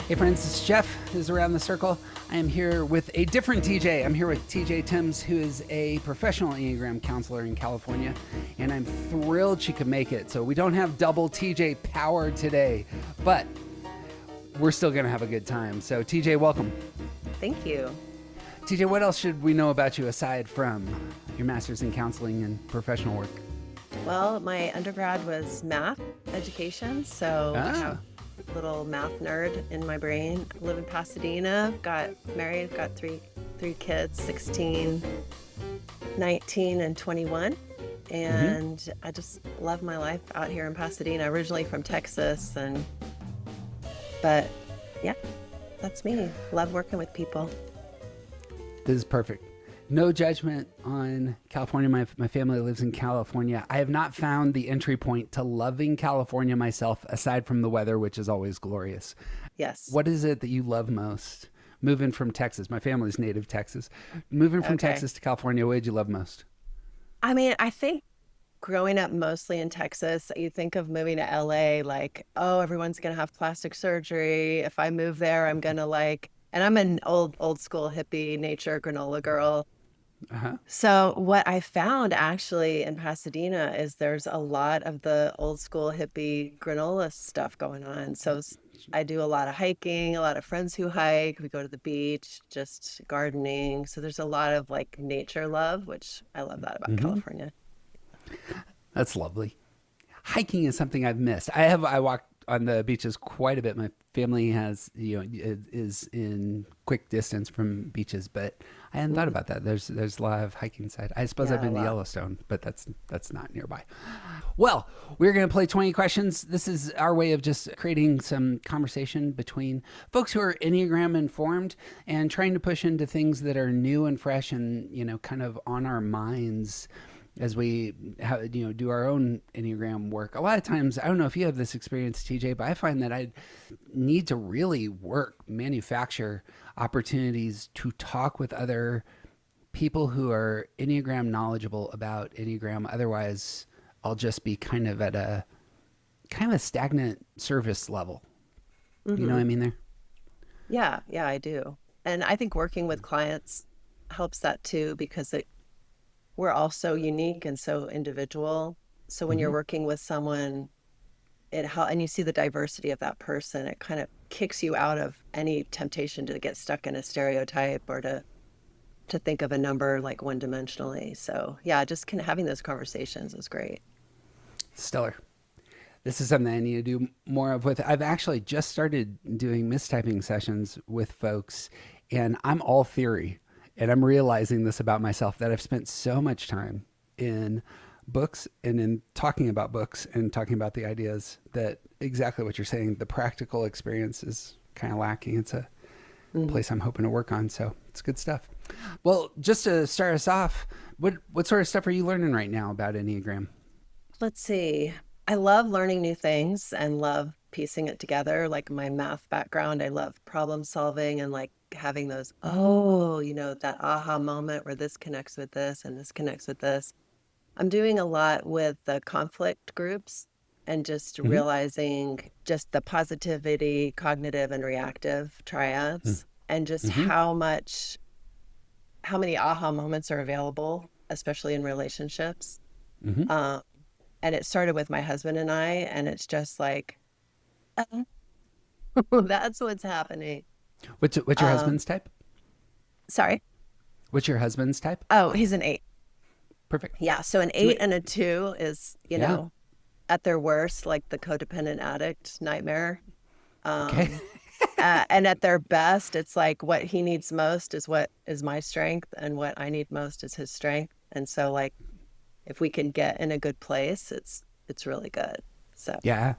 Hey friends, it's Jeff, who's around the circle. I am here with a different TJ. I'm here with TJ Teems, who is a professional Enneagram counselor in California, and I'm thrilled she could make it. So we don't have double TJ power today, but we're still going to have a good time. So TJ, welcome. Thank you. TJ, what else should we know about you aside from your master's in counseling and professional work? Well, my undergrad was math education, so I have a little math nerd in my brain. I live in Pasadena, got married, got three kids, 16, 19, and 21. And I just love my life out here in Pasadena, originally from Texas. But yeah, that's me. Love working with people. This is perfect. No judgment on California. My family lives in California. I have not found the entry point to loving California myself, aside from the weather, which is always glorious. Yes. What is it that you love most? Moving from Texas. My family's native Texas. Moving from Texas to California, what did you love most? I mean, I think growing up mostly in Texas, you think of moving to LA like, oh, everyone's going to have plastic surgery. If I move there, I'm going to and I'm an old school hippie nature granola girl. So what I found actually in Pasadena is there's a lot of the old school hippie granola stuff going on. So I do a lot of hiking, a lot of friends who hike. We go to the beach, just gardening. So there's a lot of like nature love, which I love that about California. That's lovely. Hiking is something I've missed. I walk on the beaches quite a bit. My family is in quick distance from beaches, but I hadn't thought about that. There's a lot of hiking side. I suppose I've been to Yellowstone, but that's not nearby. Well, we're going to play 20 questions. This is our way of just creating some conversation between folks who are Enneagram informed and trying to push into things that are new and fresh and, kind of on our minds as we do our own Enneagram work. A lot of times, I don't know if you have this experience, TJ, but I find that I need to really manufacture opportunities to talk with other people who are Enneagram knowledgeable about Enneagram. Otherwise, I'll just be kind of at a stagnant service level. You know what I mean there? Yeah, I do. And I think working with clients helps that too, because we're all so unique and so individual. So when you're working with someone, and you see the diversity of that person, it kind of kicks you out of any temptation to get stuck in a stereotype or to think of a number like one-dimensionally. So yeah, just having those conversations is great. Stellar. This is something I need to do more of with. I've actually just started doing mistyping sessions with folks, and I'm all theory. And I'm realizing this about myself, that I've spent so much time in books and in talking about books and talking about the ideas that exactly what you're saying, the practical experience is kind of lacking. It's a place I'm hoping to work on. So it's good stuff. Well, just to start us off, what sort of stuff are you learning right now about Enneagram? Let's see. I love learning new things and love piecing it together. Like my math background, I love problem solving and having those, that aha moment where this connects with this and this connects with this. I'm doing a lot with the conflict groups and just realizing just the positivity, cognitive, and reactive triads, and just how many aha moments are available, especially in relationships. And it started with my husband and I, and it's just like, that's what's happening. What's your husband's type? Sorry? What's your husband's type? Oh, he's an 8. Perfect. Yeah, so an 8 and a 2 is, at their worst, like the codependent addict nightmare. Okay. And at their best, it's like what he needs most is what is my strength, and what I need most is his strength. And so if we can get in a good place, it's really good. So yeah.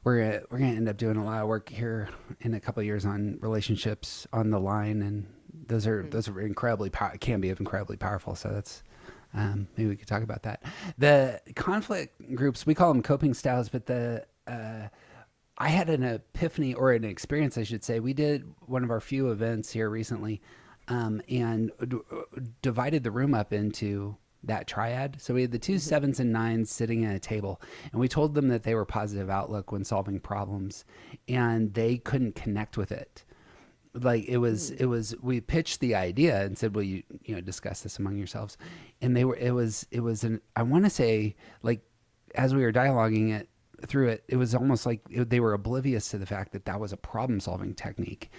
We're gonna end up doing a lot of work here in a couple of years on relationships on the line, and those are can be incredibly powerful. So that's maybe we could talk about that. The conflict groups, we call them coping styles, but I had an epiphany, or an experience, I should say. We did one of our few events here recently, and divided the room up into that triad. So we had the two Hmm. sevens and nines sitting at a table, and we told them that they were positive outlook when solving problems, and they couldn't connect with it. Like it was we pitched the idea and said, well, you know, discuss this among yourselves, and they were it was an, I want to say, like, as we were dialoguing it through it, it was almost like they were oblivious to the fact that that was a problem solving technique,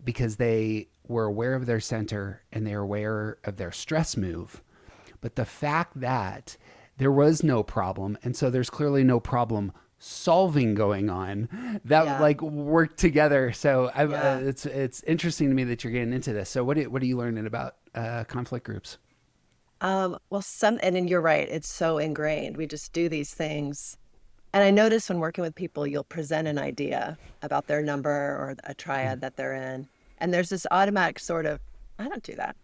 because they were aware of their center and they were aware of their stress move. But the fact that there was no problem, and so there's clearly no problem solving going on, that Yeah. like worked together. So Yeah. it's interesting to me that you're getting into this. So what are you learning about conflict groups? Well, and then you're right. It's so ingrained. We just do these things. And I notice when working with people, you'll present an idea about their number or a triad that they're in. And there's this automatic sort of, I don't do that.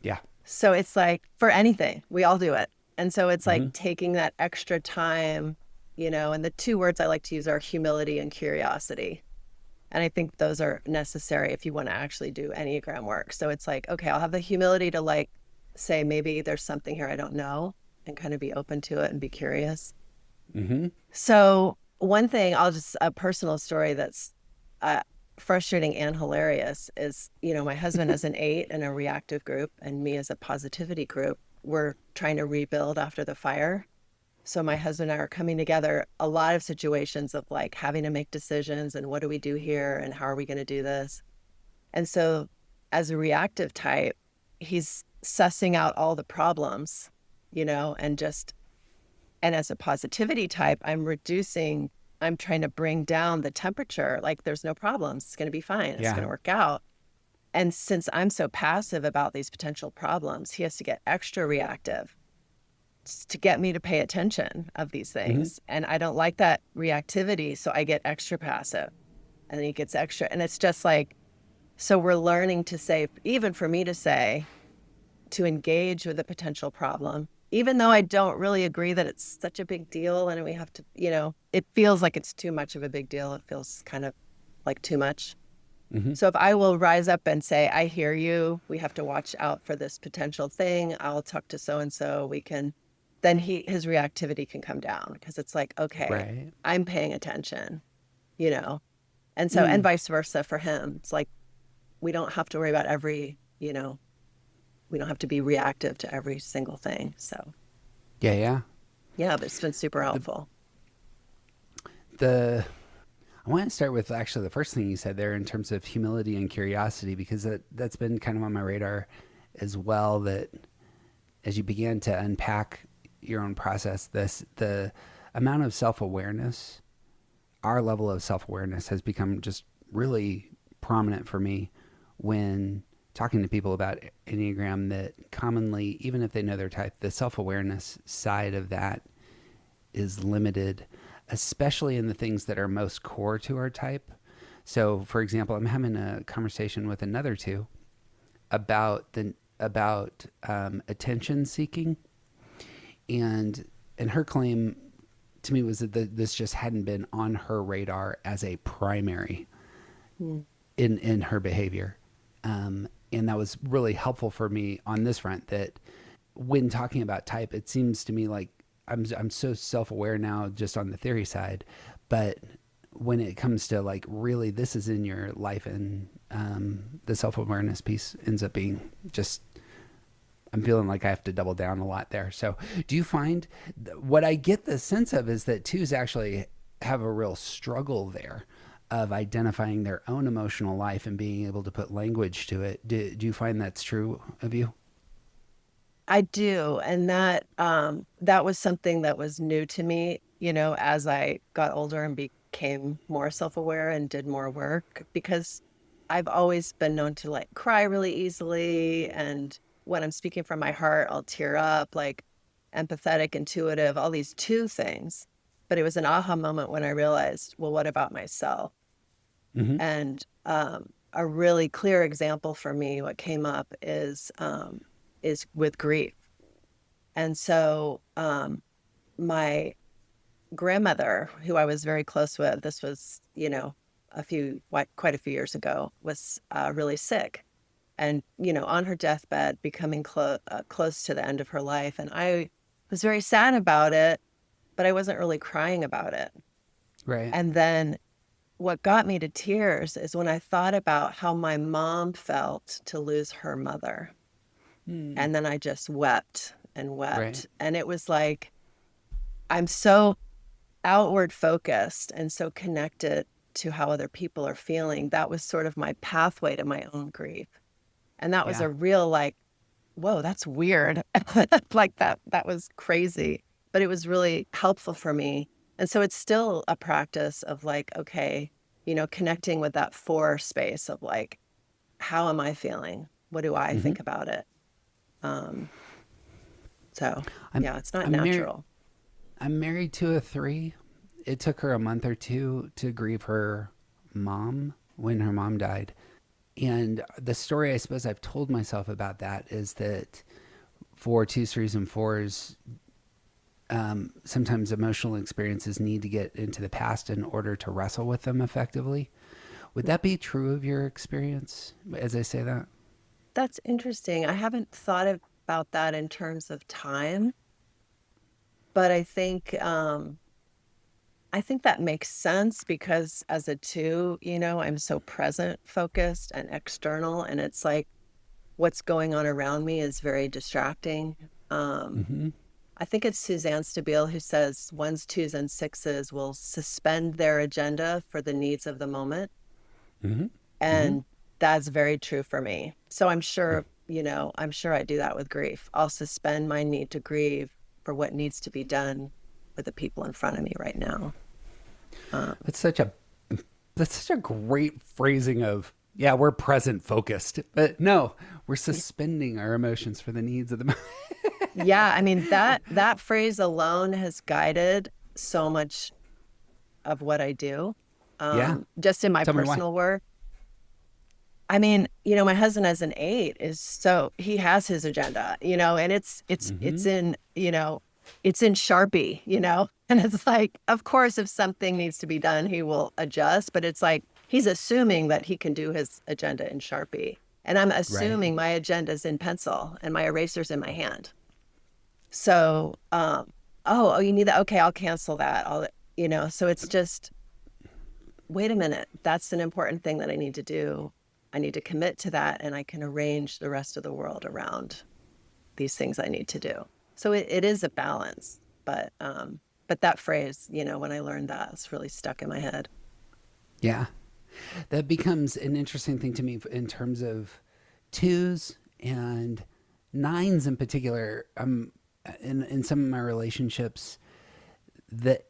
Yeah. So it's like for anything, we all do it. And so it's like Mm-hmm. taking that extra time, and the two words I like to use are humility and curiosity. And I think those are necessary if you want to actually do Enneagram work. So it's like, okay, I'll have the humility to like say, maybe there's something here I don't know and kind of be open to it and be curious. Mm-hmm. So, one thing a personal story that's uh, frustrating and hilarious is, my husband as an eight in a reactive group and me as a positivity group, we're trying to rebuild after the fire. So, my husband and I are coming together a lot of situations of like having to make decisions and what do we do here and how are we going to do this? And so, as a reactive type, he's sussing out all the problems, and as a positivity type, I'm trying to bring down the temperature. Like, there's no problems. It's going to be fine. It's going Yeah. to work out. And since I'm so passive about these potential problems, he has to get extra reactive to get me to pay attention of these Mm-hmm. things. And I don't like that reactivity. So I get extra passive and then he gets extra. And it's just like, so we're learning to say, even for me to say, to engage with a potential problem, even though I don't really agree that it's such a big deal and we have to, it feels like it's too much of a big deal. It feels kind of like too much. Mm-hmm. So if I will rise up and say, I hear you, we have to watch out for this potential thing. I'll talk to so and so. Then his reactivity can come down because it's like, okay, Right. I'm paying attention, you know? And so, and Mm. vice versa for him. It's like, we don't have to worry about we don't have to be reactive to every single thing. So, Yeah. Yeah. yeah, but it's been super The helpful. the I want to start with actually the first thing you said there in terms of humility and curiosity, because that's been kind of on my radar as well. That as you began to unpack your own process, the amount of self awareness, our level of self awareness has become just really prominent for me when talking to people about Enneagram. That commonly, even if they know their type, the self awareness side of that is limited, especially in the things that are most core to our type. So, for example, I'm having a conversation with another two about attention seeking, and her claim to me was that this just hadn't been on her radar as a primary Mm. in her behavior, and that was really helpful for me on this front. That when talking about type, it seems to me like I'm so self aware now just on the theory side, but when it comes to like really this is in your life, and the self awareness piece ends up being just, I'm feeling like I have to double down a lot there. So do you find what I get the sense of is that twos actually have a real struggle there of identifying their own emotional life and being able to put language to it. Do you find that's true of you? I do. And that was something that was new to me, as I got older and became more self-aware and did more work, because I've always been known to like cry really easily. And when I'm speaking from my heart, I'll tear up, like empathetic, intuitive, all these two things. But it was an aha moment when I realized, well, what about myself? Mm-hmm. And a really clear example for me, what came up is with grief. And so my grandmother, who I was very close with, this was, quite a few years ago, was really sick. and, on her deathbed, becoming close to the end of her life. And I was very sad about it, but I wasn't really crying about it. Right. And then what got me to tears is when I thought about how my mom felt to lose her mother. Mm. And then I just wept and Right. wept. And it was like, I'm so outward focused and so connected to how other people are feeling. That was sort of my pathway to my own grief. And that was Yeah. a real like, whoa, that's weird. Like that was crazy, but it was really helpful for me. And so it's still a practice of like, okay, connecting with that for space of like, how am I feeling? What do I Hmm. think about it? Um, so I'm yeah, it's not I'm married. natural. I'm married to a three. It took her a month or two to grieve her mom when her mom died. And the story I suppose I've told myself about that is that for twos, threes, and fours, sometimes emotional experiences need to get into the past in order to wrestle with them effectively. Would that be true of your experience as I say that? That's interesting. I haven't thought about that in terms of time, but I think that makes sense because as a two, I'm so present focused and external, and it's like what's going on around me is very distracting. Um, Mm-hmm. I think it's Suzanne Stabile who says ones, twos, and sixes will suspend their agenda for the needs of the moment. Mm-hmm. Mm-hmm. And that's very true for me. So I'm sure I do that with grief. I'll suspend my need to grieve for what needs to be done with the people in front of me right now. Um, That's such a that's such a great phrasing of yeah, we're present focused. But no, we're suspending our emotions for the needs of the yeah, I mean that phrase alone has guided so much of what I do. Yeah. Just in my Tell me why. personal work. I mean, my husband as an eight is so he has his agenda, and it's Mm-hmm. in Sharpie, and it's like, of course, if something needs to be done, he will adjust, but it's like he's assuming that he can do his agenda in Sharpie. And I'm Right. assuming my agenda's in pencil and my eraser's in my hand. So, oh, you need that? Okay, I'll cancel that. So it's just, wait a minute, that's an important thing that I need to do. I need to commit to that, and I can arrange the rest of the world around these things I need to do. So it is a balance, but that phrase, when I learned that, it's really stuck in my head. Yeah. That becomes an interesting thing to me in terms of twos and nines in particular. In some of my relationships, that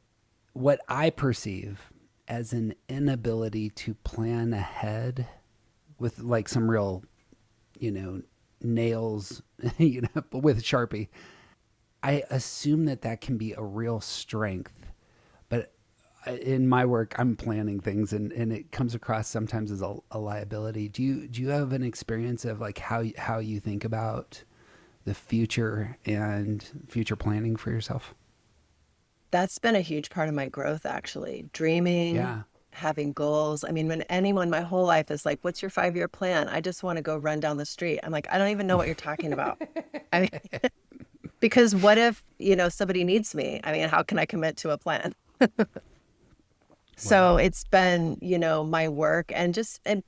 what I perceive as an inability to plan ahead with like some real, you know, nails, with Sharpie. I assume that that can be a real strength, but in my work, I'm planning things, and it comes across sometimes as a liability. Do you have an experience of like how you think about the future and future planning for yourself? That's been a huge part of my growth, actually. Dreaming, Yeah. having goals. I mean, when anyone my whole life is like, "What's your 5-year plan?" I just want to go run down the street. I'm like, I don't even know what you're talking about. I mean, because what if, somebody needs me? I mean, how can I commit to a plan? Wow. So it's been, my work and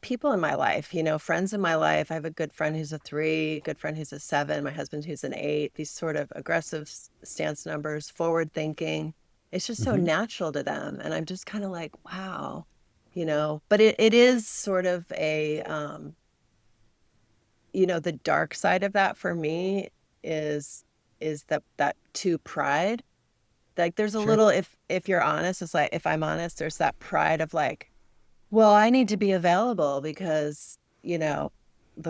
people in my life, friends in my life. I have a good friend who's a three, good friend who's a seven, my husband who's an eight, these sort of aggressive stance numbers, forward thinking. It's just so Mm-hmm. natural to them. And I'm just kind of like, wow, but it is sort of the dark side of that for me is that to pride. Like there's a Sure. little, if you're honest, it's like if I'm honest, there's that pride of like, well, I need to be available because, the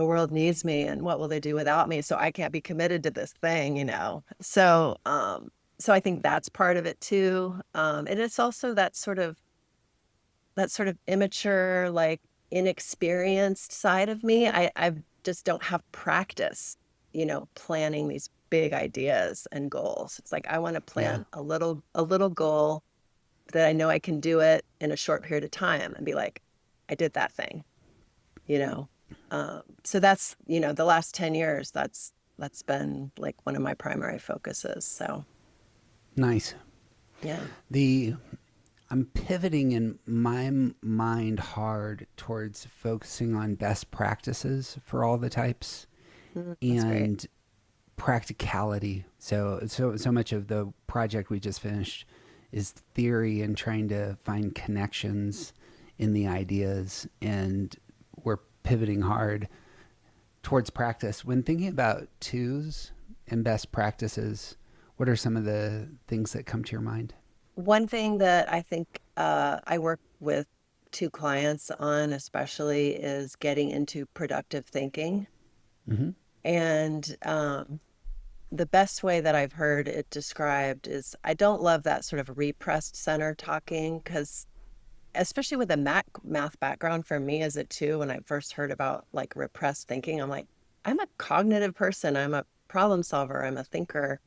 world needs me and what will they do without me? So I can't be committed to this thing. So I think that's part of it too. And it's also that sort of immature, like inexperienced side of me. I just don't have practice, planning these big ideas and goals. It's like I want to Yeah. plan a little goal that I know I can do it in a short period of time and be like, I did that thing, you know. So that's, the last 10 years, that's been like one of my primary focuses. So Nice. yeah. The I'm pivoting in my mind hard towards focusing on best practices for all the types That's great. and practicality. So much of the project we just finished is theory and trying to find connections in the ideas, and we're pivoting hard towards practice. When thinking about twos and best practices, what are some of the things that come to your mind? One thing that I think I work with two clients on, especially, is getting into productive thinking. Mm-hmm. And the best way that I've heard it described is, I don't love that sort of repressed center talking, because especially with a math background for me as a two, when I first heard about like repressed thinking, I'm like, I'm a cognitive person. I'm a problem solver. I'm a thinker.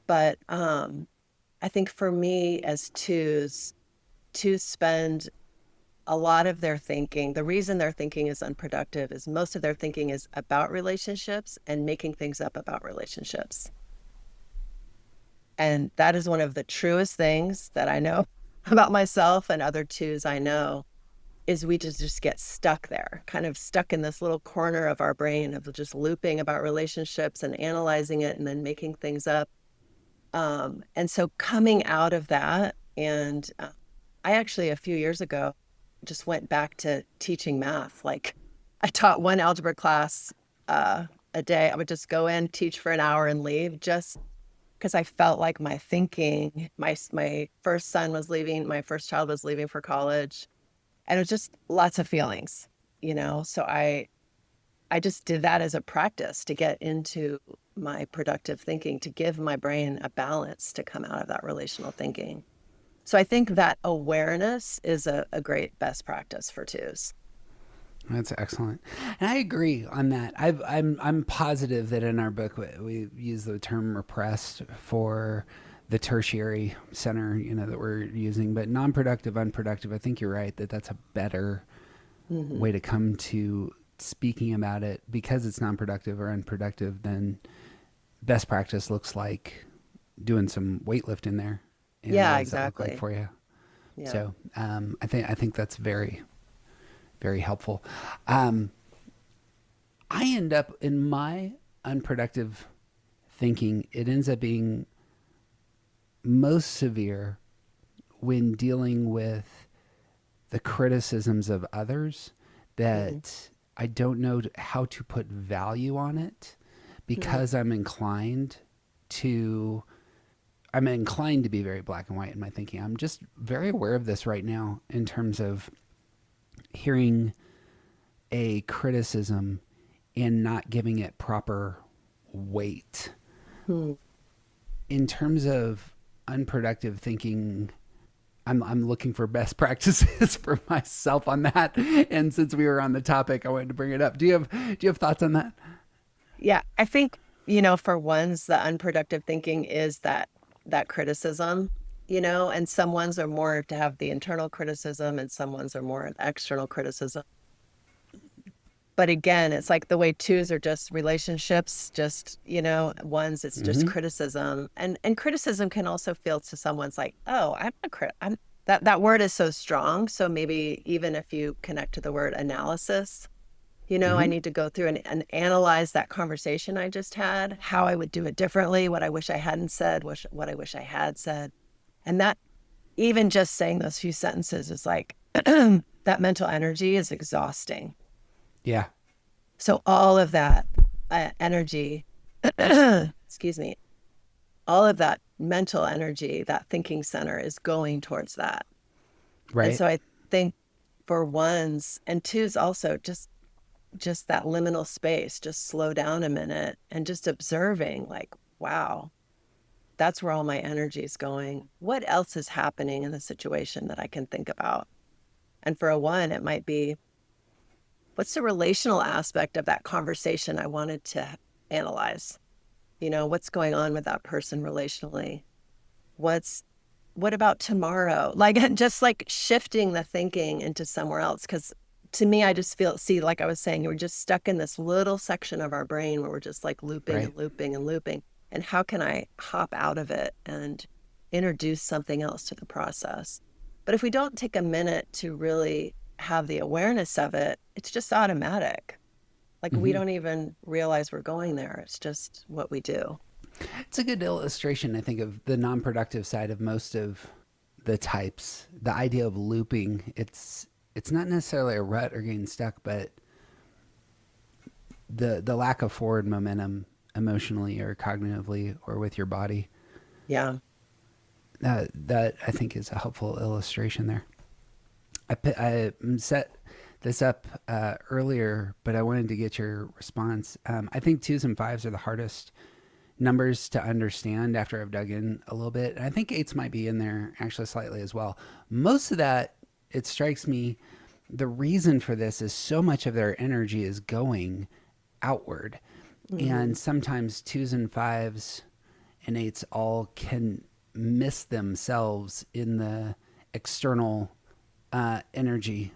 But I think for me as twos, twos spend a lot of their thinking. The reason their thinking is unproductive is most of their thinking is about relationships and making things up about relationships. And that is one of the truest things that I know about myself and other twos I know, is we just get stuck there, kind of stuck in this little corner of our brain of just looping about relationships and analyzing it and then making things up. And so coming out of that, and I actually a few years ago just went back to teaching math. Like, I taught one algebra class a day. I would just go in, teach for an hour, and leave, just because I felt like my thinking. My first son was leaving. My first child was leaving for college, and it was just lots of feelings. So I just did that as a practice to get into my productive thinking, to give my brain a balance to come out of that relational thinking. So I think that awareness is a great best practice for twos. That's excellent, and I agree on that. I'm positive that in our book we use the term repressed for the tertiary center, that we're using, but non-productive, unproductive. I think you're right that that's a better Hmm. way to come to speaking about it, because it's non-productive or unproductive. Then best practice looks like doing some weightlifting there. Yeah, What does that look like exactly. for you? Yeah. So I think that's very, very helpful. Um, I end up in my unproductive thinking. It ends up being most severe when dealing with the criticisms of others Hmm. that I don't know how to put value on it, Hmm. because to I'm inclined to be very black and white in my thinking. I'm just very aware of this right now in terms of hearing a criticism and not giving it proper weight. Hmm. In terms of unproductive thinking, I'm looking for best practices for myself on that. And since we were on the topic, I wanted to bring it up. Do you have thoughts on that? Yeah, I think, for ones, the unproductive thinking is that criticism, and some ones are more to have the internal criticism and some ones are more external criticism. But again, it's like the way twos are just relationships, just, ones it's just Mm-hmm. criticism. And criticism can also feel to someone's like, oh, I'm a crit I'm that word is so strong. So maybe even if you connect to the word analysis, I Mm-hmm. need to go through and analyze that conversation I just had, how I would do it differently, what I wish I hadn't said, what I wish I had said. And that, even just saying those few sentences, is like that mental energy is exhausting. Yeah. So all of that energy, excuse me, all of that mental energy, that thinking center is going towards that. And Right. so I think for ones and twos also, just that liminal space, just slow down a minute and just observing, like, wow, that's where all my energy is going. What else is happening in the situation that I can think about? And for a one, it might be, what's the relational aspect of that conversation I wanted to analyze? What's going on with that person relationally? What's what about tomorrow? Like, just like shifting the thinking into somewhere else. Because to me, I just see, like I was saying, we're just stuck in this little section of our brain where we're just like looping Right. and looping and looping. And how can I hop out of it and introduce something else to the process? But if we don't take a minute to really have the awareness of it, it's just automatic. Like we Hmm. don't even realize we're going there. It's just what we do. It's a good illustration, I think, of the non-productive side of most of the types. The idea of looping. It's not necessarily a rut or getting stuck, but the lack of forward momentum emotionally or cognitively or with your body. Yeah. That I think is a helpful illustration there. I set this up earlier, but I wanted to get your response. I think twos and fives are the hardest numbers to understand after I've dug in a little bit. And I think eights might be in there actually slightly as well. Most of that, it strikes me, the reason for this is so much of their energy is going outward. Mm-hmm. And sometimes twos and fives and eights all can miss themselves in the external energy.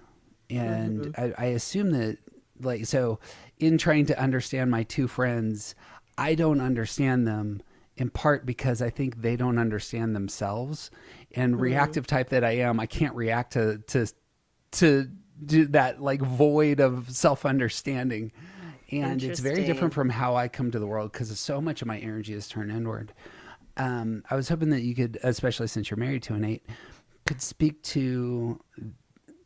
And Mm-hmm. I assume that, like, so in trying to understand my two friends, I don't understand them in part because I think they don't understand themselves. And Mm-hmm. reactive type that I am, I can't react to do that, like, void of self-understanding. And it's very different Interesting. from how I come to the world because so much of my energy is turned inward. I was hoping that you could, especially since you're married to an eight, could speak to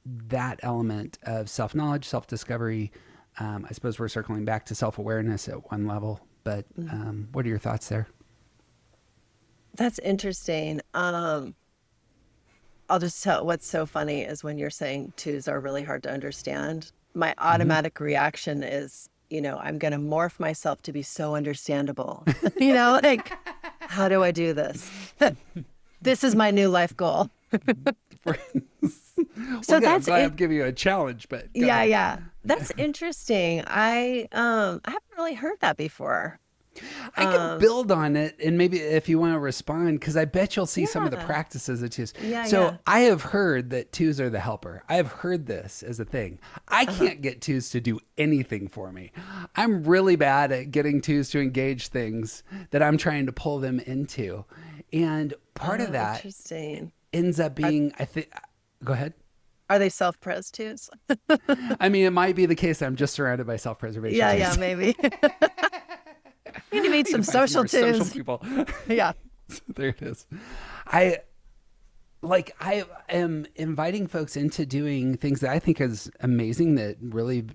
that element of self-knowledge, self-discovery. I suppose we're circling back to self-awareness at one level, but Mm. what are your thoughts there? That's interesting. I'll just tell what's so funny is when you're saying twos are really hard to understand, my Hmm. automatic reaction is, I'm going to morph myself to be so understandable. Like, how do I do this? This is my new life goal. Well, So good. I'm that's glad I'm it. giving you a challenge, but go Yeah, ahead. yeah. That's interesting. I haven't really heard that before. I can Um, build on it, and maybe if you want to respond, because I bet you'll see some of the yeah. practices of twos. Yeah, So yeah. I have heard that twos are the helper. I have heard this as a thing. I Uh-huh. can't get twos to do anything for me. I'm really bad at getting twos to engage things that I'm trying to pull them into. And part of Oh, that interesting. ends up Are being, I think, go ahead. are they self-pres twos? I mean, it might be the case that I'm just surrounded by self preservation Yeah, yeah, twos. maybe. Need to meet I need some to find some social more social twos. people. Yeah. There it is. I I am inviting folks into doing things that I think is amazing that really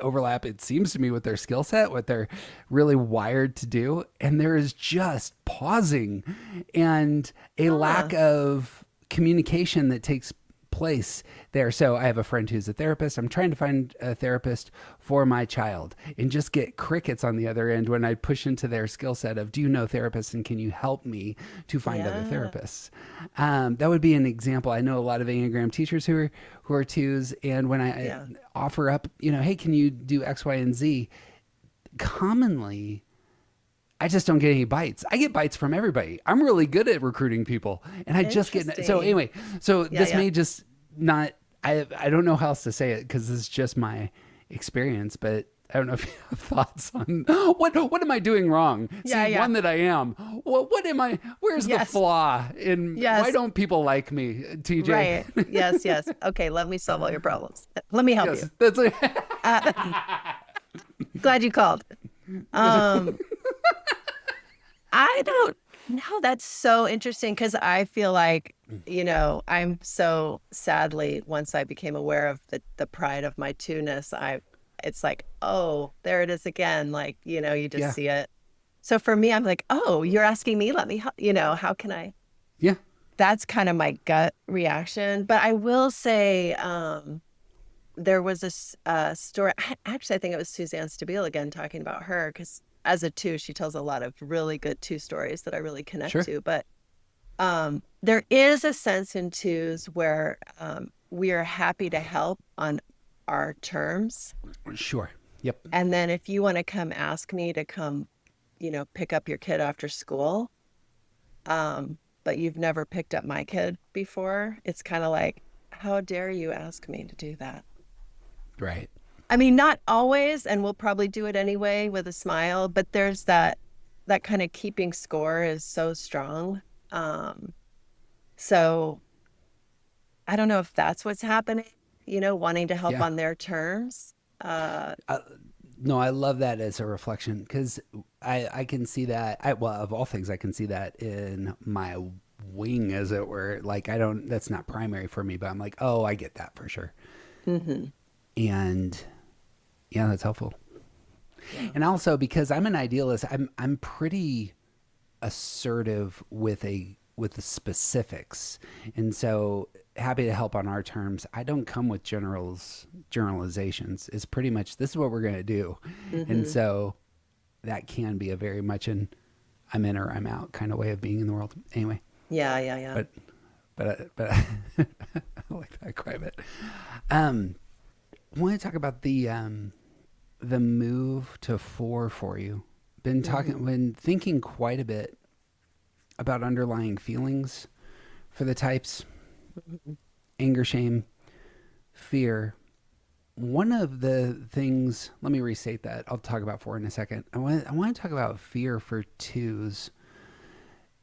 overlap, it seems to me, with their skill set, what they're really wired to do. And there is just pausing and a lack Huh. of communication that takes place there. So I have a friend who's a therapist. I'm trying to find a therapist for my child and just get crickets on the other end when I push into their skill set of, do you know therapists and can you help me to find other Yeah. therapists? That would be an example. I know a lot of Enneagram teachers who are twos. And when I Yeah. offer up, hey, can you do X, Y, and Z? Commonly, I just don't get any bites. I get bites from everybody. I'm really good at recruiting people, and I just get so Interesting. anyway. So Yeah, this yeah. may just not. I don't know how else to say it because this is just my experience, but I don't know if you have thoughts on what am I doing wrong? Yeah, See, yeah. one that I am. What am I? Where's the Yes. flaw in? Why Yes. don't people like me, TJ? Right. Yes, yes. Okay, let me solve all your problems. Let me help you. Yes, that's it. Uh, glad you called. Um, I don't know. That's so interesting because I feel like, I'm so sadly, once I became aware of the pride of my two-ness, it's like, oh, there it is again. Like, you just Yeah, see it. So for me, I'm like, oh, you're asking me, let me help, how can I? yeah, That's kind of my gut reaction. But I will say, there was a story. Actually, I think it was Suzanne Stabile again talking about her because as a two, she tells a lot of really good two stories that I really connect sure, to. But there is a sense in twos where we are happy to help on our terms. sure. Yep. And then if you want to come ask me to come, pick up your kid after school, but you've never picked up my kid before, it's kind of like, how dare you ask me to do that? Right. I mean, not always, and we'll probably do it anyway with a smile, but there's that kind of keeping score is so strong. Um, so I don't know if that's what's happening, wanting to help Yeah. on their terms. Uh, Uh, no, I love that as a reflection because I can see that. Well, of all things, I can see that in my wing, as it were. Like, I don't, that's not primary for me, but I'm like, oh, I get that for sure. mhm. And yeah, that's helpful. Yeah. And also because I'm an idealist, I'm pretty assertive with the specifics, and so happy to help on our terms. I don't come with generalizations. It's pretty much this is what we're going to do, and Hmm. so that can be a very much an I'm in or I'm out kind of way of being in the world. Anyway, Yeah, yeah, yeah. but but I like that quite a bit. Um, I want to talk about the move to 4 for you. Hmm. Been thinking quite a bit about underlying feelings for the types: Hmm. anger, shame, fear. One of the things, let me restate that. I'll talk about 4 in a second. I want to talk about fear for 2s.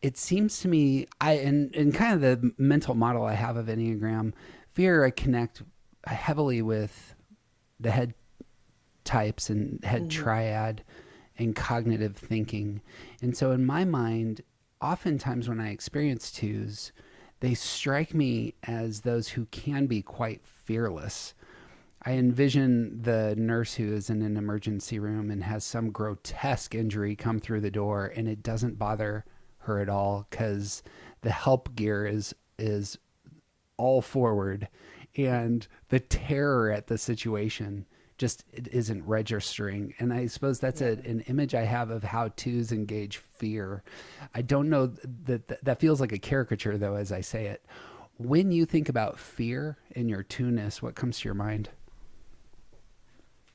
It seems to me, and kind of the mental model I have of Enneagram, fear I connect heavily with the head types and head Hmm. triad and cognitive thinking. And so in my mind, oftentimes when I experience 2s, they strike me as those who can be quite fearless. I envision the nurse who is in an emergency room and has some grotesque injury come through the door, and it doesn't bother her at all because the help gear is all forward, and the terror at the situation just it isn't registering. And I suppose that's Yeah. an image I have of how 2s engage fear. I don't know that feels like a caricature though as I say it. When you think about fear in your 2ness, what comes to your mind?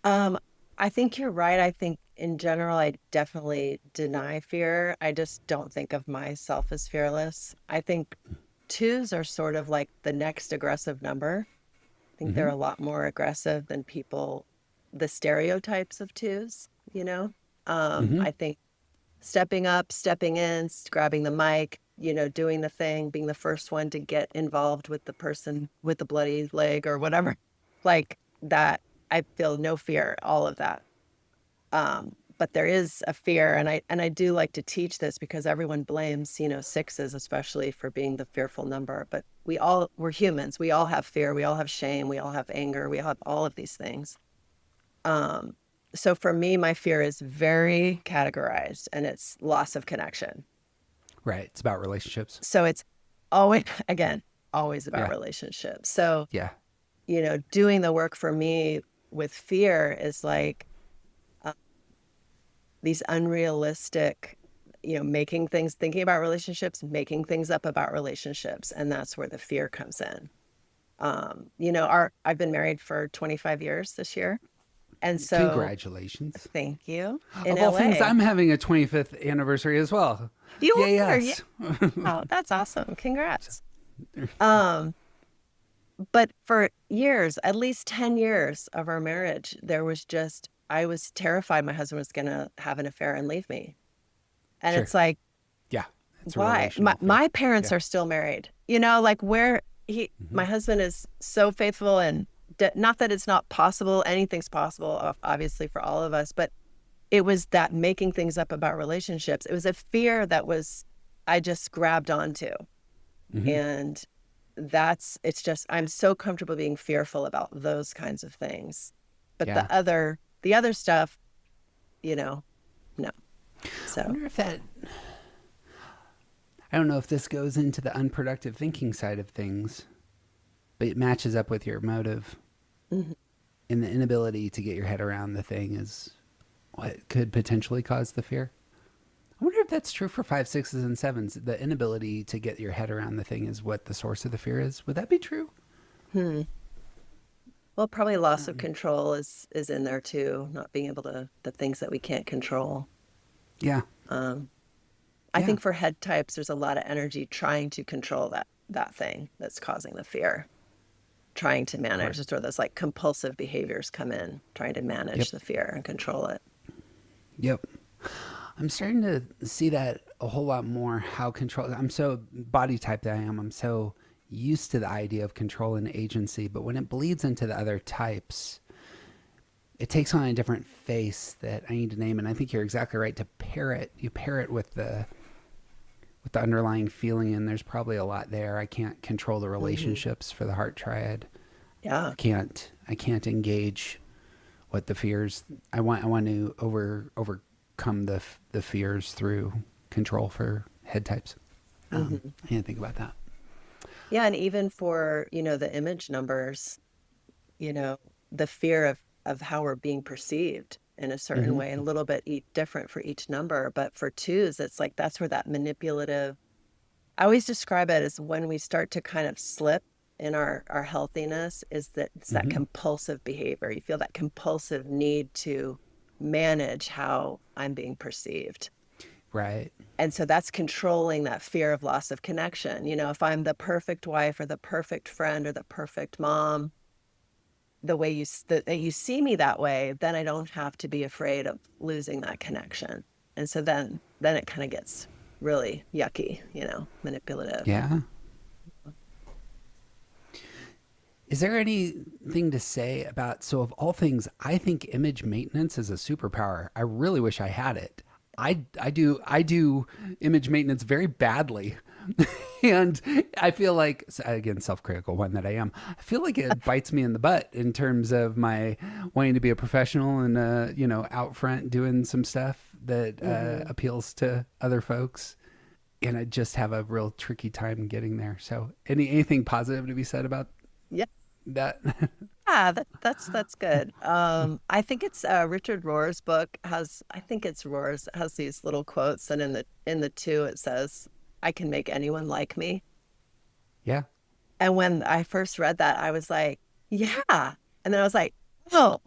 Um, I think you're right. I think in general, I definitely deny fear. I just don't think of myself as fearless. I think twos are sort of like the next aggressive number. I think they're Mm-hmm. a lot more aggressive than the stereotypes of twos, you know? Mm-hmm. I think stepping up, stepping in, grabbing the mic, doing the thing, being the first one to get involved with the person with the bloody leg or whatever, like that, I feel no fear, all of that. But there is a fear, and I do like to teach this because everyone blames, sixes especially for being the fearful number. But we're humans. We all have fear. We all have shame. We all have anger. We all have all of these things. Um, so for me, my fear is very categorized, and it's loss of connection. Right. It's about relationships. So it's always, again, always about Yeah. relationships. So, Yeah. doing the work for me with fear is like uh, these unrealistic, thinking about relationships, making things up about relationships. And that's where the fear comes in. I've been married for 25 years this year. And so Congratulations. thank you in Of all things, LA. I'm having a 25th anniversary as well. You Yay, are, yeah. yes. Oh, that's awesome. Congrats. Um, but for years, at least 10 years of our marriage, I was terrified my husband was going to have an affair and leave me. And Sure. it's like, Yeah. It's a why? My, relational fear. my parents Yeah. are still married, like Mm-hmm. my husband is so faithful and not that it's not possible. Anything's possible, obviously, for all of us, but it was that making things up about relationships. It was a fear I just grabbed onto. Mm-hmm. And it's just, I'm so comfortable being fearful about those kinds of things. But Yeah. the other stuff, you know, no. I So, wonder if that, I don't know if this goes into the unproductive thinking side of things, but it matches up with your motive. mhm. And the inability to get your head around the thing is what could potentially cause the fear. I wonder if that's true for 5, 6s, and 7s. The inability to get your head around the thing is what the source of the fear is. Would that be true? Hmm. Well, probably loss of Um, control is in there too, not being able to the things that we can't control. yeah. Um, I Yeah. think for head types, there's a lot of energy trying to control that thing that's causing the fear. trying to manage. Correct. That's where those like compulsive behaviors come in, trying to Yep. manage the fear and control it. Yep. I'm starting to see that a whole lot more. How control. I'm so body type that I am. I'm so used to the idea of control and agency, but when it bleeds into the other types, it takes on a different face that I need to name. And I think you're exactly right to pair it. You pair it with the underlying feeling, and there's probably a lot there. I can't control the Hmm. relationships for the heart triad. Yeah. I can't engage what the fears. I want to overcome the fears through control for head types. Hmm. I didn't think about that. Yeah. And even for, the image numbers, you know, the fear of how we're being perceived in a certain Hmm. way and a little bit different for each number. But for twos, it's like that's where that manipulative, I always describe it as when we start to kind of slip in our healthiness, is that it's that Hmm. compulsive behavior. You feel that compulsive need to manage how I'm being perceived. Right. And so that's controlling that fear of loss of connection. If I'm the perfect wife or the perfect friend or the perfect mom, the way that you see me that way, then I don't have to be afraid of losing that connection. And so then it kind of gets really yucky, manipulative. Yeah. Is there anything to say about, so of all things, I think image maintenance is a superpower. I really wish I had it. I do image maintenance very badly. And I feel like, again, self-critical one that I am, I feel like it bites me in the butt in terms of my wanting to be a professional and out front doing some stuff that Hmm. appeals to other folks, and I just have a real tricky time getting there. So anything positive to be said about Yeah. that? Yeah, that's good. I think it's Richard Rohr's book has, I think it's Rohr's, has these little quotes, and in the two it says, "I can make anyone like me." Yeah. And when I first read that, I was like, yeah. And then I was like, oh,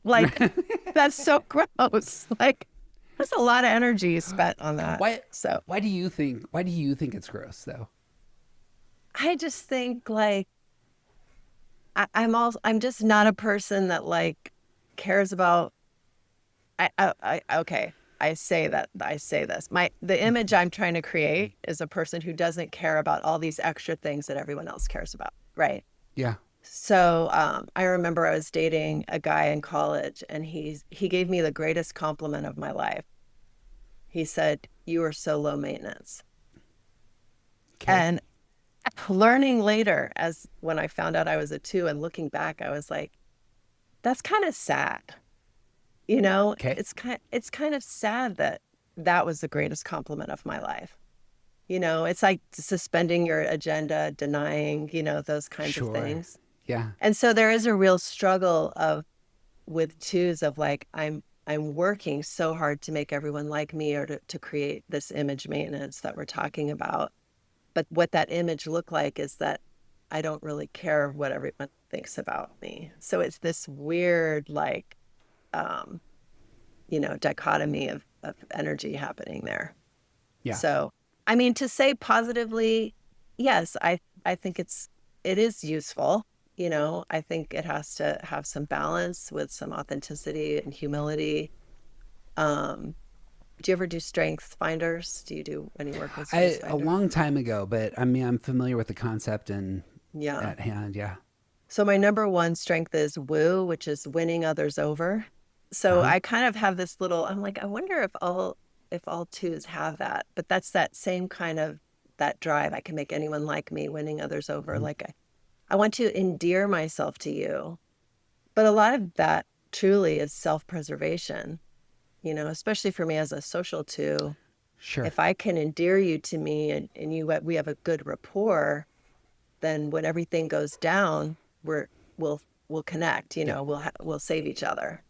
like that's so gross. Like there's a lot of energy spent on that. why So why do you think it's gross though? I just think like I'm just not a person that like cares about. Okay. I say this. The image I'm trying to create is a person who doesn't care about all these extra things that everyone else cares about. Right. Yeah. So I remember I was dating a guy in college, and he gave me the greatest compliment of my life. He said, "You are so low maintenance." Okay. And learning later, as when I found out I was a two, and looking back, I was like, that's kind of sad. Okay. It's kind of sad that that was the greatest compliment of my life. It's like suspending your agenda, denying, those kinds of Sure. things. Yeah. And so there is a real struggle of with twos of like I'm working so hard to make everyone like me, or to create this image maintenance that we're talking about. But what that image look like is that I don't really care what everyone thinks about me. So it's this weird like um, dichotomy of energy happening there. Yeah. So I mean, to say positively, yes, I think it is useful. I think it has to have some balance with some authenticity and humility. Um, do you ever do strength finders? Do you do any work with strengths A finders? long time ago, but I mean, I'm familiar with the concept and Yeah. at hand. Yeah. So my number one strength is woo, which is winning others over. Uh So huh. I kind of have this little, I'm like, I wonder if all twos have that, but that's that same kind of that drive. I can make anyone like me, winning others over. Mm-hmm. Like I want to endear myself to you. But a lot of that truly is self-preservation, especially for me as a social two. Sure. If I can endear you to me, and we have a good rapport, then when everything goes down, we'll we'll connect, Yeah. we'll save each other.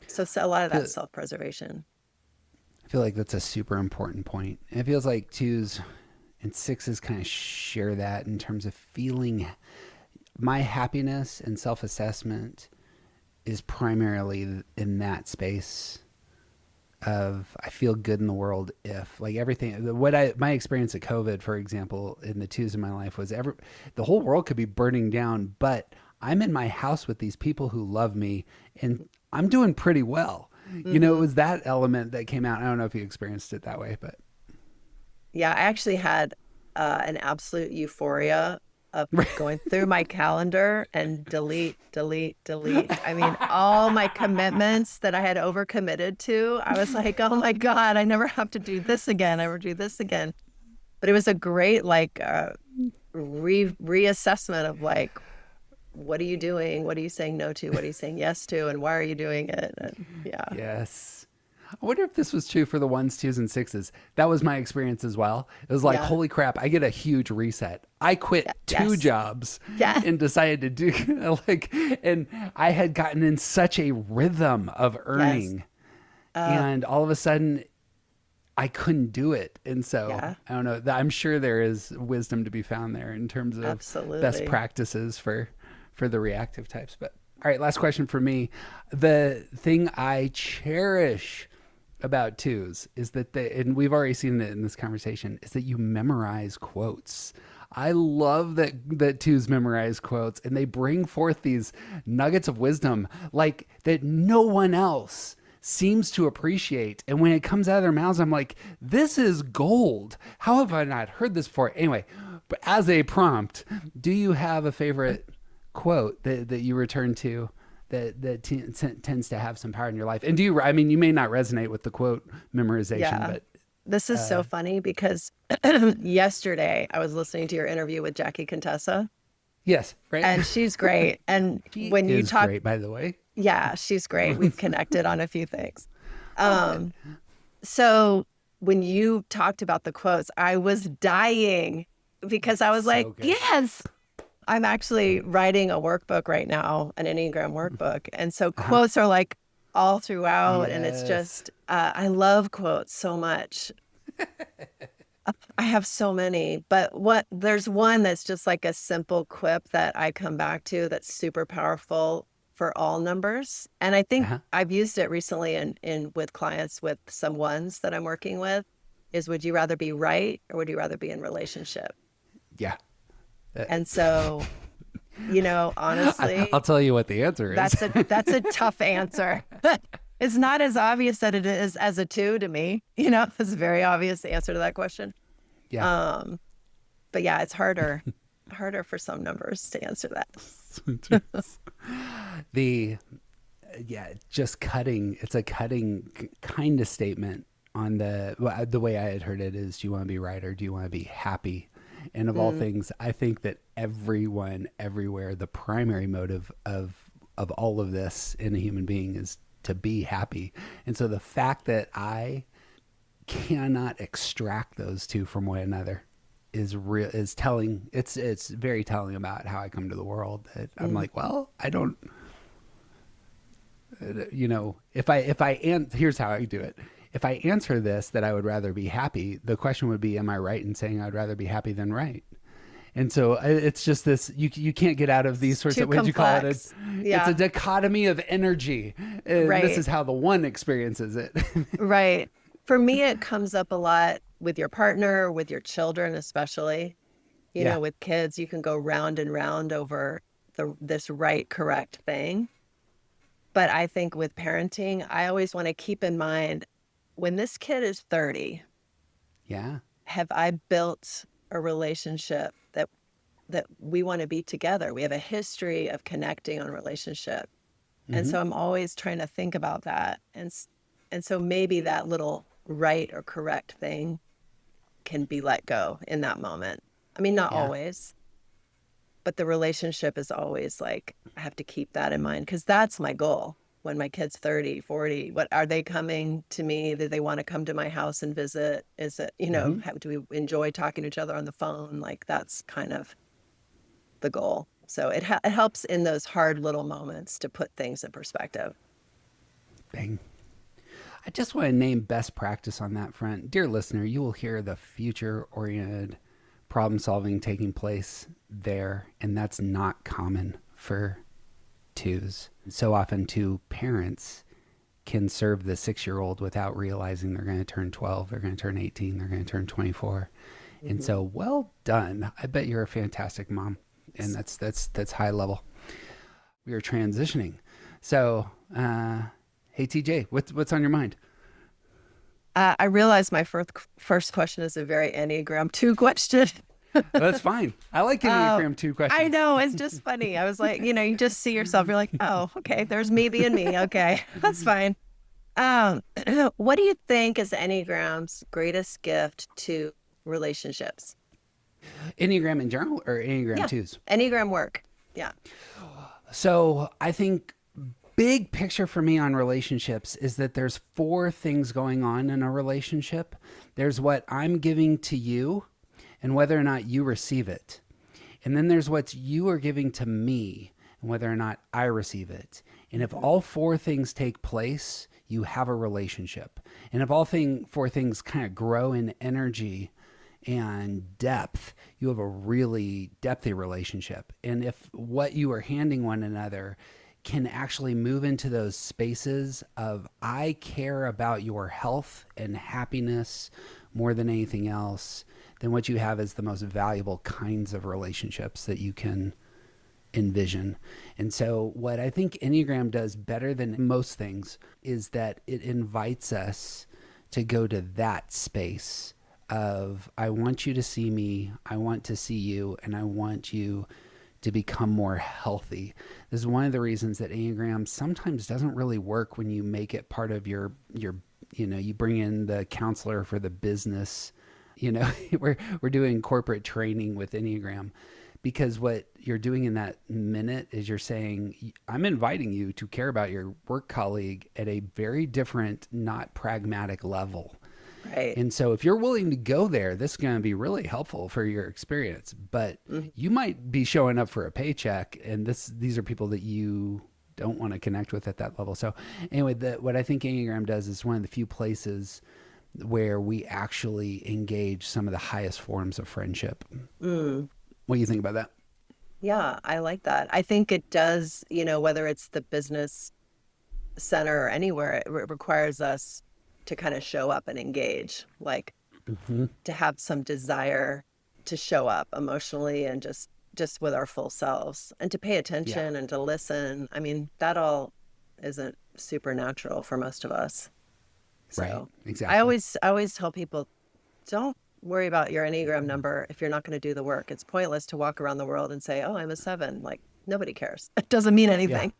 So a lot of I that feel self-preservation. I feel like that's a super important point. It feels like twos and sixes kind of share that in terms of feeling. My happiness and self assessment is primarily in that space I feel good in the world if like everything my experience at COVID, for example, in the twos in my life was the whole world could be burning down, but I'm in my house with these people who love me and I'm doing pretty well. It Hmm. was that element that came out. I don't know if you experienced it that way, but Yeah, I actually had an absolute euphoria of going through my calendar and delete, delete, delete. I mean, all my commitments that I had overcommitted to, I was like, oh my God, I never have to do this again. I never do this again. But it was a great like reassessment of like, what are you doing? What are you saying no to? What are you saying yes to? And why are you doing it? And yeah, yes. I wonder if this was true for the ones, twos, and sixes. That was my experience as well. It was like, yeah, holy crap, I get a huge reset. I yeah, quit two yes, jobs yeah, and decided to do and I had gotten in such a rhythm of yes, earning, and all of a sudden I couldn't do it. And so yeah, I don't know. I'm sure there is wisdom to be found there in terms of best absolutely. practices for the reactive types. But all right, last question for me. The thing I cherish about twos is that and we've already seen it in this conversation, is that you memorize quotes. I love that twos memorize quotes and they bring forth these nuggets of wisdom like that no one else seems to appreciate. And when it comes out of their mouths, I'm like, this is gold. How have I not heard this before? Anyway, but as a prompt, do you have a favorite quote that you return to that tends to have some power in your life? And I mean, you may not resonate with the quote memorization, Yeah. but This is so funny because yesterday I was listening to your interview with Jackie Contessa, yes, right? and she's great. And She when you is talk, great, by the way. yeah, she's great. We've connected on a few things. Oh, good. Um, so when you talked about the quotes, I was dying because I was like, So good. yes, I'm actually writing a workbook right now, an Enneagram workbook. And so Uh-huh. quotes are like all throughout. And it's Yes. just, I love quotes so much. I have so many, but there's one that's just like a simple quip that I come back to that's super powerful for all numbers. And I think Uh-huh. I've used it recently in with clients with some ones that I'm working with is would you rather be right or would you rather be in relationship? Yeah. Uh, And so, I'll honestly, tell you what the answer is. that's a tough answer. It's not as obvious that it is as a two to me. It's a very obvious answer to that question. Yeah. Um, but yeah, it's harder for some numbers to answer that. the yeah, just cutting. It's a cutting kind of statement on the way I had heard it is, do you want to be right or do you want to be happy? And of all Mm, things, I think that everyone, everywhere, the primary motive of all of this in a human being is to be happy. And so the fact that I cannot extract those two from one another is telling. It's very telling about how I come to the world. That I'm mm, like, well, I don't. Here's how I do it. If I answer this that I would rather be happy, the question would be, am I right in saying I'd rather be happy than right? And so it's just this, you can't get out of these it's sorts too of, what did you call it? complex. It's a Yeah, dichotomy of energy. And this right, is how the one experiences it. right. For me, it comes up a lot with your partner, with your children, especially. Yeah. With kids, you can go round and round over this right, correct thing. But I think with parenting, I always want to keep in mind when this kid is 30, Yeah. have I built a relationship that we want to be together? We have a history of connecting on relationship. And Mm-hmm. so I'm always trying to think about that. And so maybe that little right or correct thing can be let go in that moment. I mean, not Yeah. always, but the relationship is always like, I have to keep that in mind because that's my goal. When my kid's 30, 40, what are they coming to me? Do they want to come to my house and visit? Is it, Mm-hmm. do we enjoy talking to each other on the phone? Like that's kind of the goal. So it helps in those hard little moments to put things in perspective. Bang. I just want to name best practice on that front. Dear listener, you will hear the future oriented problem solving taking place there, and that's not common for twos. So often, two parents can serve the 6-year-old without realizing they're going to turn 12, they're going to turn 18, they're going to turn 24. And Hmm. so, well done. I bet you're a fantastic mom. And that's high level. We are transitioning. So, hey TJ, what's on your mind? I realize my first question is a very Enneagram 2 question. That's fine. I like Oh, Enneagram 2 I questions. know. It's just funny. I was like, you just see yourself. You're like, oh, okay, there's me being me. Okay, that's fine. Um, what do you think is Enneagram's greatest gift to relationships? Enneagram in general or Enneagram Yeah, 2s? Enneagram work. Yeah. So I think big picture for me on relationships is that there's 4 things going on in a relationship. There's what I'm giving to you and whether or not you receive it. And then there's what you are giving to me and whether or not I receive it. And if all 4 things take place, you have a relationship. And if all 4 things kind of grow in energy and depth, you have a really depthy relationship. And if what you are handing one another can actually move into those spaces of, I care about your health and happiness more than anything else, then what you have is the most valuable kinds of relationships that you can envision. And so, what I think Enneagram does better than most things is that it invites us to go to that space of, I want you to see me, I want to see you, and I want you to become more healthy. This is one of the reasons that Enneagram sometimes doesn't really work when you make it part of your you bring in the counselor for the business. We're doing corporate training with Enneagram, because what you're doing in that minute is you're saying, I'm inviting you to care about your work colleague at a very different, not pragmatic level. Right. And so if you're willing to go there, this is going to be really helpful for your experience. But Mhm. you might be showing up for a paycheck, and these are people that you don't want to connect with at that level. So anyway, what I think Enneagram does is one of the few places where we actually engage some of the highest forms of friendship. Mm. What do you think about that? Yeah, I like that. I think it does, whether it's the business center or anywhere, it requires us to kind of show up and engage, like Mm-hmm. to have some desire to show up emotionally and just with our full selves and to pay Yeah. attention and to listen. I mean, that all isn't supernatural for most of us. Right. So I Exactly. always tell people, don't worry about your Enneagram number if you're not going to do the work. It's pointless to walk around the world and say, oh, I'm a 7. Like, nobody cares. It doesn't mean Yeah. anything.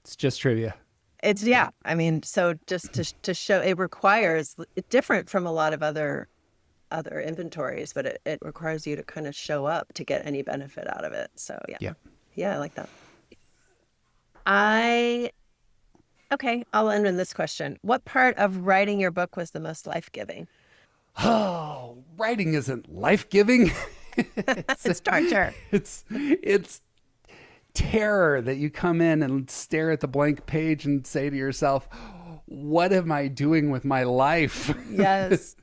It's just trivia. It's, Yeah. yeah. I mean, so just to show, it requires, it's different from a lot of other inventories, but it requires you to kind of show up to get any benefit out of it. So yeah. Yeah. Yeah, I like that. I Okay, I'll end with this question. What part of writing your book was the most life-giving? Oh, writing isn't life giving. it's, It's torture. it's terror that you come in and stare at the blank page and say to yourself, what am I doing with my life? Yes.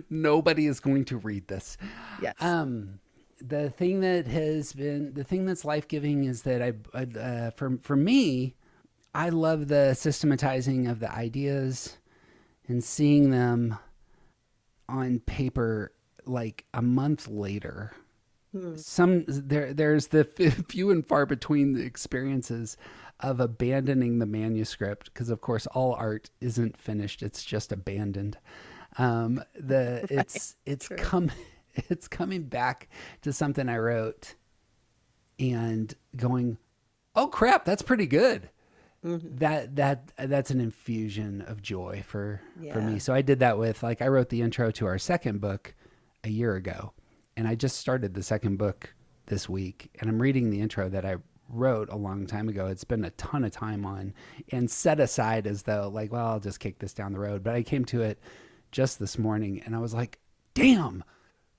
Nobody is going to read this. Yes. Um, the thing that's life giving is that for me, I love the systematizing of the ideas and seeing them on paper like a month later. Hmm. There's the few and far between the experiences of abandoning the manuscript, because of course all art isn't finished, it's just abandoned. The Right. it's True. come it's coming back to something I wrote and going, oh crap, that's pretty good. Hmm. That's an infusion of joy for me. Yeah. So I did that with, like, I wrote the intro to our second book a year ago, and I just started the second book this week, and I'm reading the intro that I wrote a long time ago. It's been a ton of time on and set aside as though, like, well, I'll just kick this down the road. But I came to it just this morning and I was like, damn,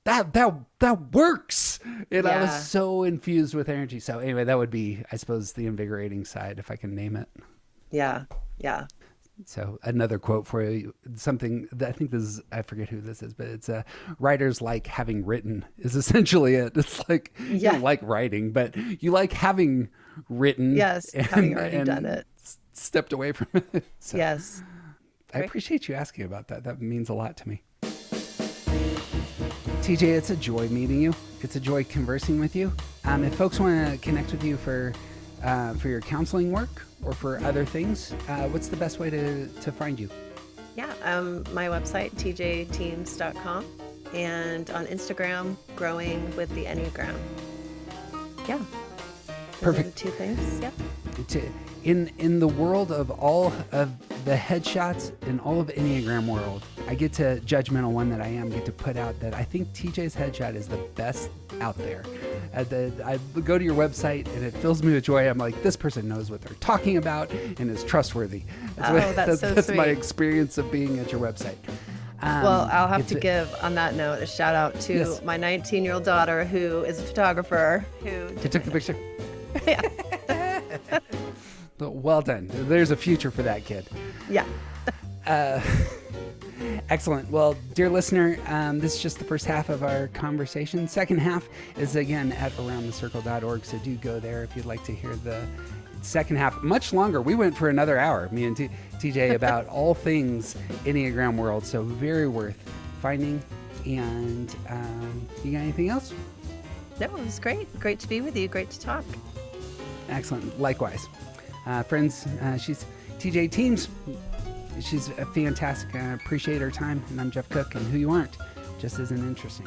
that works. And I was Yeah. so infused with energy. So anyway, that would be, I suppose, the invigorating side, if I can name it. Yeah. Yeah. So another quote for you, something that I think this is, I forget who this is, but it's writers like having written is essentially it. It's like you Yeah. don't like writing, but you like having written Yes. Having already done and it. stepped away from it. So Yes. I appreciate you asking about that. That means a lot to me. TJ, it's a joy meeting you. It's a joy conversing with you. If folks want to connect with you for your counseling work or for other things, what's the best way to find you? Yeah, my website, tjteems.com, and on Instagram, Growing with the Enneagram. Yeah. Perfect. Those are the two things. Yeah. In the world of all of the headshots in all of Enneagram world, I get to, judgmental one that I am, get to put out that I think TJ's headshot is the best out there. I go to your website and it fills me with joy. I'm like, this person knows what they're talking about and is trustworthy. That's so that's sweet. my experience of being at your website. Well, I'll have to give, on that note, a shout out to Yes. my 19-year-old daughter, who is a photographer, who took the picture. Yeah. Well done. There's a future for that kid. Yeah. Excellent. Well, dear listener, this is just the first half of our conversation. Second half is again at aroundthecircle.org. So do go there if you'd like to hear the second half. Much longer. We went for another hour, me and TJ, about all things Enneagram world. So very worth finding. And you got anything else? No, it was great. Great to be with you. Great to talk. Excellent. Likewise. Friends, she's TJ Teems. She's a fantastic. I appreciate her time. And I'm Jeff Cook. And who you aren't just isn't interesting.